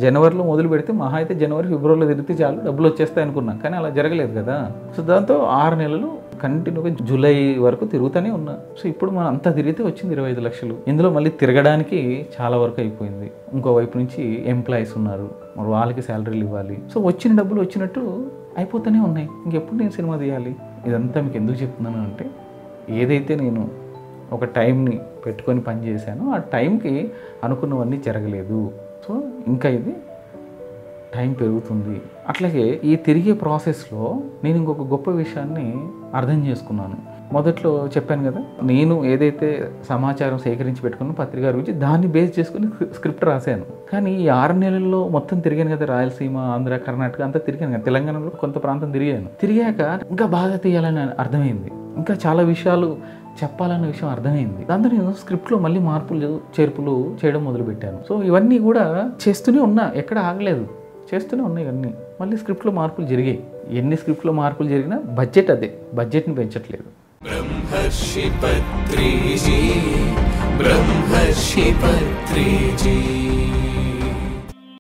జనవరిలో మొదలు పెడితే మహా అయితే జనవరి ఫిబ్రవరిలో తిరిగితే చాలు డబ్బులు వచ్చేస్తాయి అనుకున్నాం, కానీ అలా జరగలేదు కదా. సో దాంతో 6 నెలలు కంటిన్యూగా జూలై వరకు తిరుగుతూనే ఉన్నా. సో ఇప్పుడు మనం అంతా తిరిగితే వచ్చింది 25 లక్షలు. ఇందులో మళ్ళీ తిరగడానికి చాలా వరకు అయిపోయింది. ఇంకో వైపు నుంచి ఎంప్లాయీస్ ఉన్నారు, మరి వాళ్ళకి శాలరీలు ఇవ్వాలి. సో వచ్చిన డబ్బులు వచ్చినట్టు అయిపోతూనే ఉన్నాయి. ఇంకెప్పుడు నేను సినిమా తీయాలి? ఇదంతా మీకు ఎందుకు చెప్తున్నాను అంటే, ఏదైతే నేను ఒక టైంని పెట్టుకొని పని చేశానో ఆ టైంకి అనుకున్నవన్నీ జరగలేదు. సో ఇంకా ఇది టైం పెరుగుతుంది. అట్లాగే ఈ తిరిగే ప్రాసెస్లో నేను ఇంకొక గొప్ప విషయాన్ని అర్థం చేసుకున్నాను. మొదట్లో చెప్పాను కదా, నేను ఏదైతే సమాచారం సేకరించి పెట్టుకున్న పత్రిక గురించి దాన్ని బేస్ చేసుకుని స్క్రిప్ట్ రాశాను. కానీ ఈ 6 నెలల్లో మొత్తం తిరిగాను కదా, రాయలసీమ, ఆంధ్ర, కర్ణాటక అంతా తిరిగాను కదా, తెలంగాణలో కొంత ప్రాంతం తిరిగాక ఇంకా బాగా తీయాలని అర్థమైంది. ఇంకా చాలా విషయాలు చెప్పాలన్న విషయం అర్థమైంది. దాంతో నేను స్క్రిప్ట్లో మళ్ళీ మార్పులు చేర్పులు చేయడం మొదలుపెట్టాను. సో ఇవన్నీ కూడా చేస్తూనే ఉన్నా, ఎక్కడ ఆగలేదు, చేస్తూనే ఉన్నాయి. ఇవన్నీ మళ్ళీ స్క్రిప్ట్లో మార్పులు జరిగాయి. ఎన్ని స్క్రిప్ట్లో మార్పులు జరిగినా బడ్జెట్ అదే, బడ్జెట్ని పెంచట్లేదు. బ్రహ్మర్షి పత్రిజీ, బ్రహ్మర్షి పత్రిజీ.